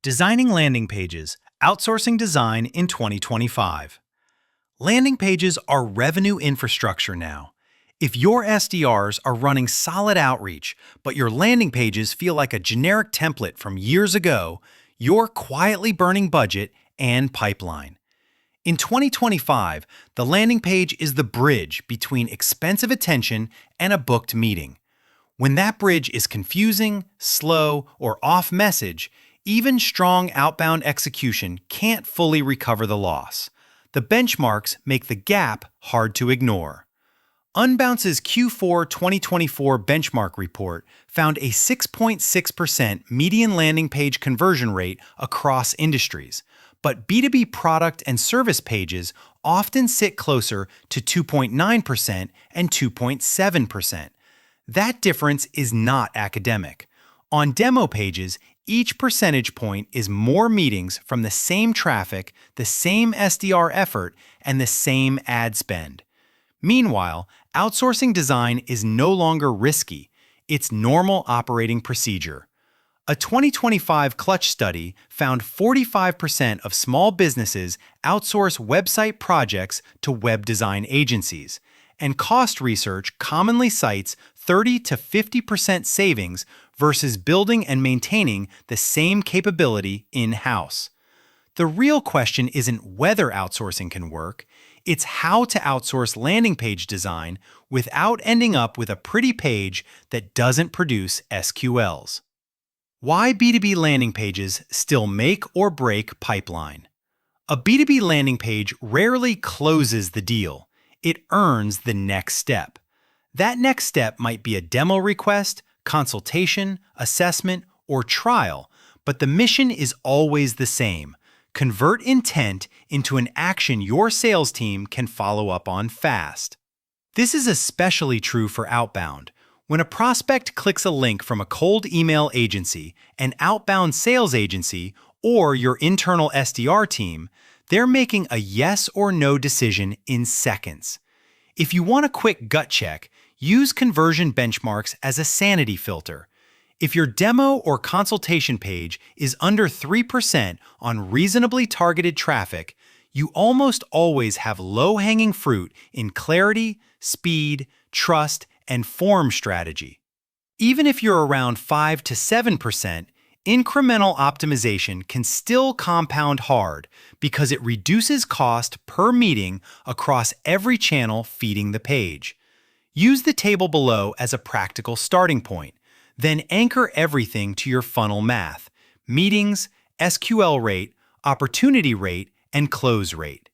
Designing landing pages, outsourcing design in 2025. Landing pages are revenue infrastructure now. If your SDRs are running solid outreach, but your landing pages feel like a generic template from years ago, you're quietly burning budget and pipeline. In 2025, the landing page is the bridge between expensive attention and a booked meeting. When that bridge is confusing, slow, or off message, even strong outbound execution can't fully recover the loss. The benchmarks make the gap hard to ignore. Unbounce's Q4 2024 benchmark report found a 6.6% median landing page conversion rate across industries, but B2B product and service pages often sit closer to 2.9% and 2.7%. That difference is not academic. On demo pages, each percentage point is more meetings from the same traffic, the same SDR effort, and the same ad spend. Meanwhile, outsourcing design is no longer risky. It's normal operating procedure. A 2025 Clutch study found 45% of small businesses outsource website projects to web design agencies, and cost research commonly cites 30 to 50% savings versus building and maintaining the same capability in-house. The real question isn't whether outsourcing can work, it's how to outsource landing page design without ending up with a pretty page that doesn't produce SQLs. Why B2B landing pages still make or break pipeline. A B2B landing page rarely closes the deal. It earns the next step. That next step might be a demo request, consultation, assessment, or trial, but the mission is always the same. Convert intent into an action your sales team can follow up on fast. This is especially true for outbound. When a prospect clicks a link from a cold email agency, an outbound sales agency, or your internal SDR team, they're making a yes or no decision in seconds. If you want a quick gut check, use conversion benchmarks as a sanity filter. If your demo or consultation page is under 3% on reasonably targeted traffic, you almost always have low-hanging fruit in clarity, speed, trust, and form strategy. Even if you're around 5 to 7%, incremental optimization can still compound hard because it reduces cost per meeting across every channel feeding the page. Use the table below as a practical starting point. Then anchor everything to your funnel math: meetings, SQL rate, opportunity rate, and close rate.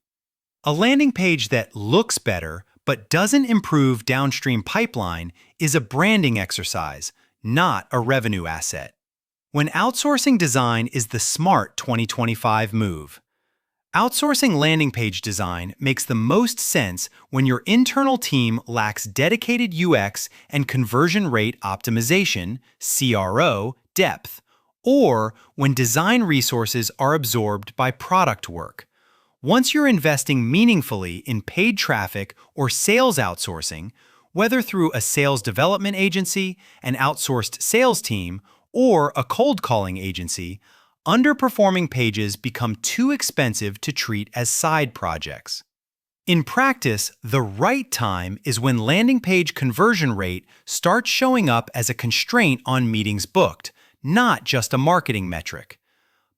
A landing page that looks better but doesn't improve downstream pipeline is a branding exercise, not a revenue asset. When outsourcing design is the smart 2025 move. Outsourcing landing page design makes the most sense when your internal team lacks dedicated UX and conversion rate optimization (CRO) depth, or when design resources are absorbed by product work. Once you're investing meaningfully in paid traffic or sales outsourcing, whether through a sales development agency, an outsourced sales team, or a cold calling agency, underperforming pages become too expensive to treat as side projects. In practice, the right time is when landing page conversion rate starts showing up as a constraint on meetings booked, not just a marketing metric.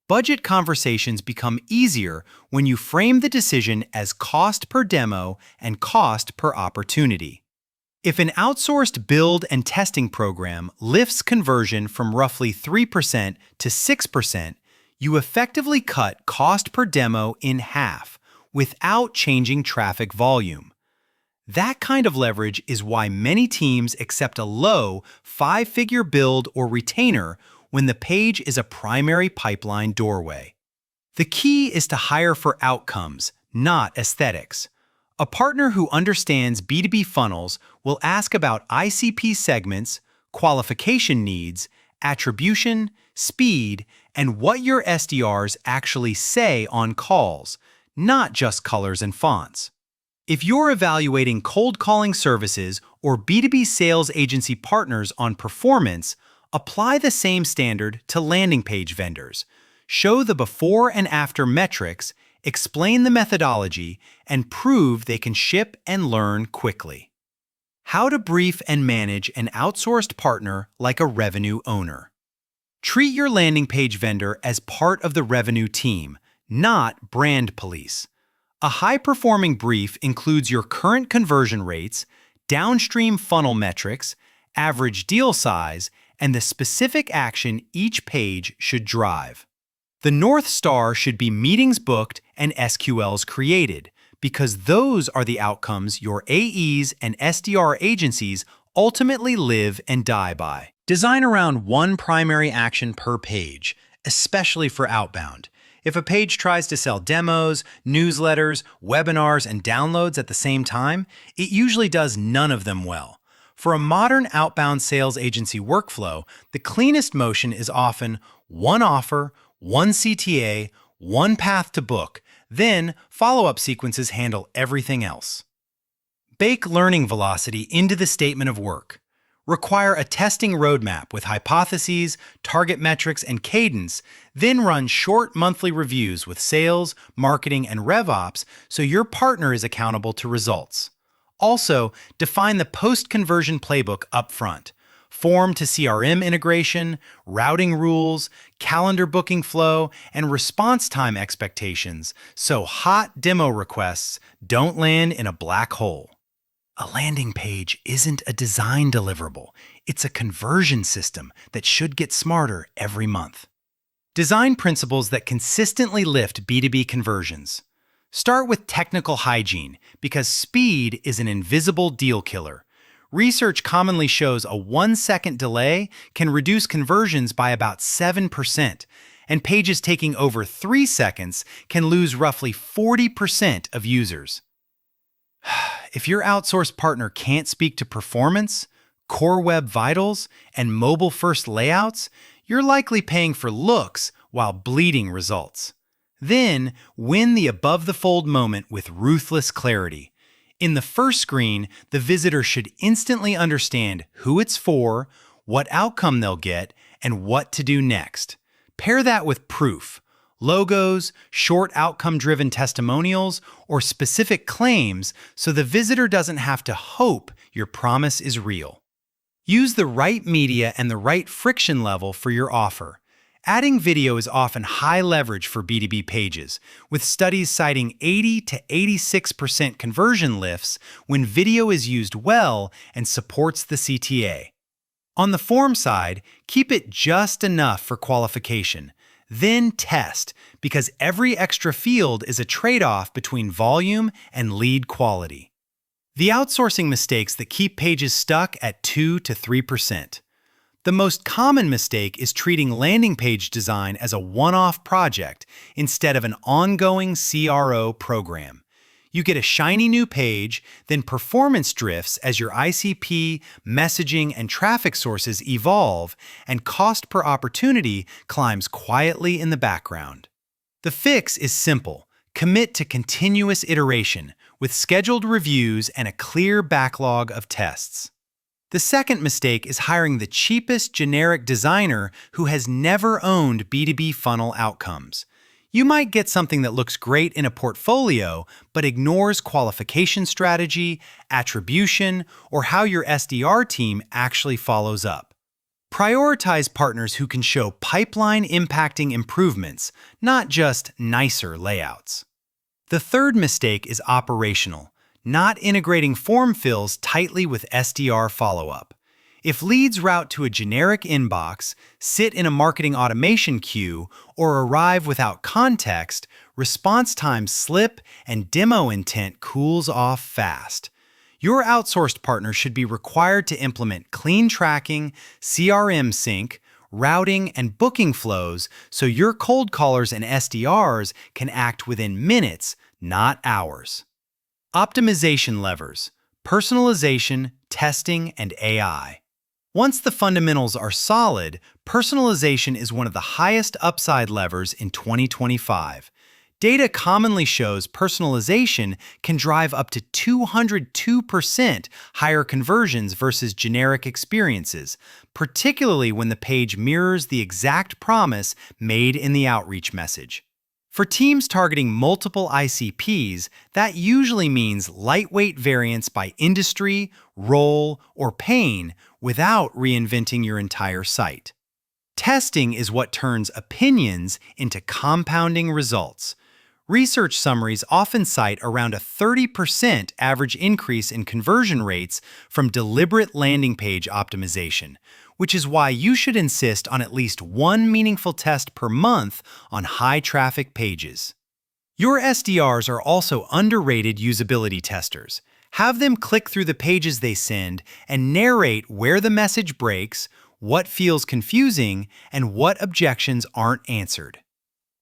Budget conversations become easier when you frame the decision as cost per demo and cost per opportunity. If an outsourced build and testing program lifts conversion from roughly 3% to 6%, you effectively cut cost per demo in half without changing traffic volume. That kind of leverage is why many teams accept a low, 5-figure build or retainer when the page is a primary pipeline doorway. The key is to hire for outcomes, not aesthetics. A partner who understands B2B funnels will ask about ICP segments, qualification needs, attribution, speed, and what your SDRs actually say on calls, not just colors and fonts. If you're evaluating cold calling services or B2B sales agency partners on performance, apply the same standard to landing page vendors. show the before and after metrics, explain the methodology, and prove they can ship and learn quickly. How to brief and manage an outsourced partner like a revenue owner. Treat your landing page vendor as part of the revenue team, not brand police. A high-performing brief includes your current conversion rates, downstream funnel metrics, average deal size, and the specific action each page should drive. The North Star should be meetings booked and SQLs created, because those are the outcomes your AEs and SDR agencies ultimately live and die by. Design around one primary action per page, especially for outbound. If a page tries to sell demos, newsletters, webinars, and downloads at the same time, it usually does none of them well. For a modern outbound sales agency workflow, the cleanest motion is often one offer, one CTA, one path to book, then follow-up sequences handle everything else. Bake learning velocity into the statement of work. Require a testing roadmap with hypotheses, target metrics, and cadence, then run short monthly reviews with sales, marketing, and RevOps so your partner is accountable to results. Also, define the post-conversion playbook upfront. Form to CRM integration, routing rules, calendar booking flow, and response time expectations so hot demo requests don't land in a black hole. A landing page isn't a design deliverable. It's a conversion system that should get smarter every month. Design principles that consistently lift B2B conversions. Start with technical hygiene, because speed is an invisible deal killer. Research commonly shows a 1-second delay can reduce conversions by about 7%, and pages taking over 3 seconds can lose roughly 40% of users. If your outsourced partner can't speak to performance, core web vitals, and mobile-first layouts, you're likely paying for looks while bleeding results. Then, win the above-the-fold moment with ruthless clarity. In the first screen, the visitor should instantly understand who it's for, what outcome they'll get, and what to do next. Pair that with proof. Logos, short outcome-driven testimonials, or specific claims so the visitor doesn't have to hope your promise is real. Use the right media and the right friction level for your offer. Adding video is often high leverage for B2B pages, with studies citing 80 to 86% conversion lifts when video is used well and supports the CTA. On the form side, keep it just enough for qualification. Then test, because every extra field is a trade-off between volume and lead quality. The outsourcing mistakes that keep pages stuck at 2 to 3%. The most common mistake is treating landing page design as a one-off project instead of an ongoing CRO program. You get a shiny new page, then performance drifts as your ICP, messaging, and traffic sources evolve, and cost per opportunity climbs quietly in the background. The fix is simple. Commit to continuous iteration with scheduled reviews and a clear backlog of tests. The second mistake is hiring the cheapest generic designer who has never owned B2B funnel outcomes. You might get something that looks great in a portfolio, but ignores qualification strategy, attribution, or how your SDR team actually follows up. Prioritize partners who can show pipeline-impacting improvements, not just nicer layouts. The third mistake is operational. Not integrating form fills tightly with SDR follow-up. If leads route to a generic inbox, sit in a marketing automation queue, or arrive without context, response times slip and demo intent cools off fast. Your outsourced partner should be required to implement clean tracking, CRM sync, routing, and booking flows so your cold callers and SDRs can act within minutes, not hours. Optimization levers, personalization, testing, and AI. Once the fundamentals are solid, personalization is one of the highest upside levers in 2025. Data commonly shows personalization can drive up to 202% higher conversions versus generic experiences, particularly when the page mirrors the exact promise made in the outreach message. For teams targeting multiple ICPs, that usually means lightweight variants by industry, role, or pain without reinventing your entire site. Testing is what turns opinions into compounding results. Research summaries often cite around a 30% average increase in conversion rates from deliberate landing page optimization, which is why you should insist on at least one meaningful test per month on high-traffic pages. Your SDRs are also underrated usability testers. Have them click through the pages they send and narrate where the message breaks, what feels confusing, and what objections aren't answered.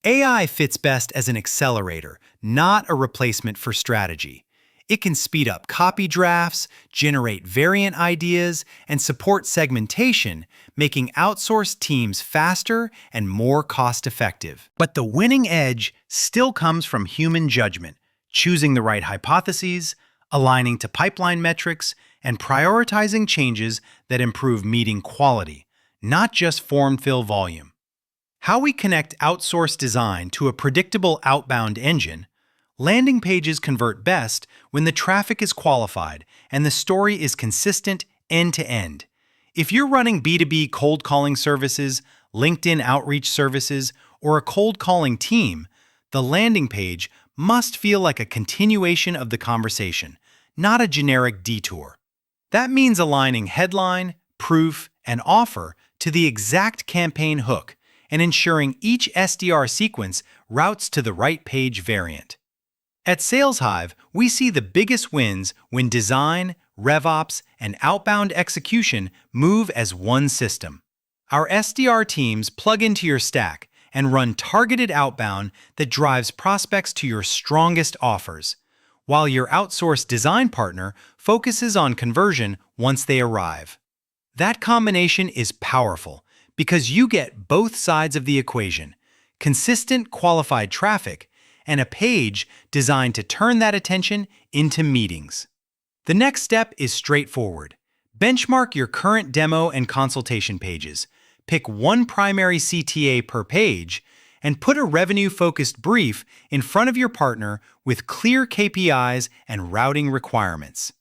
AI fits best as an accelerator, not a replacement for strategy. It can speed up copy drafts, generate variant ideas, and support segmentation, making outsourced teams faster and more cost-effective. But the winning edge still comes from human judgment, choosing the right hypotheses, aligning to pipeline metrics, and prioritizing changes that improve meeting quality, not just form-fill volume. How we connect outsourced design to a predictable outbound engine. Landing pages convert best when the traffic is qualified and the story is consistent end-to-end. If you're running B2B cold calling services, LinkedIn outreach services, or a cold calling team, the landing page must feel like a continuation of the conversation, not a generic detour. That means aligning headline, proof, and offer to the exact campaign hook and ensuring each SDR sequence routes to the right page variant. At SalesHive, we see the biggest wins when design, RevOps, and outbound execution move as one system. Our SDR teams plug into your stack and run targeted outbound that drives prospects to your strongest offers, while your outsourced design partner focuses on conversion once they arrive. That combination is powerful because you get both sides of the equation: consistent qualified traffic and a page designed to turn that attention into meetings. The next step is straightforward. Benchmark your current demo and consultation pages. Pick one primary CTA per page and put a revenue-focused brief in front of your partner with clear KPIs and routing requirements.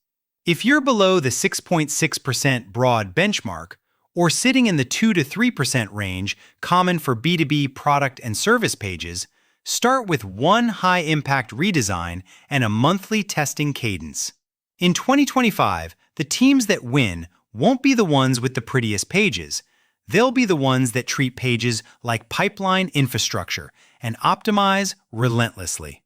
If you're below the 6.6% broad benchmark, or sitting in the 2 to 3% range common for B2B product and service pages, start with one high-impact redesign and a monthly testing cadence. In 2025, the teams that win won't be the ones with the prettiest pages. They'll be the ones that treat pages like pipeline infrastructure and optimize relentlessly.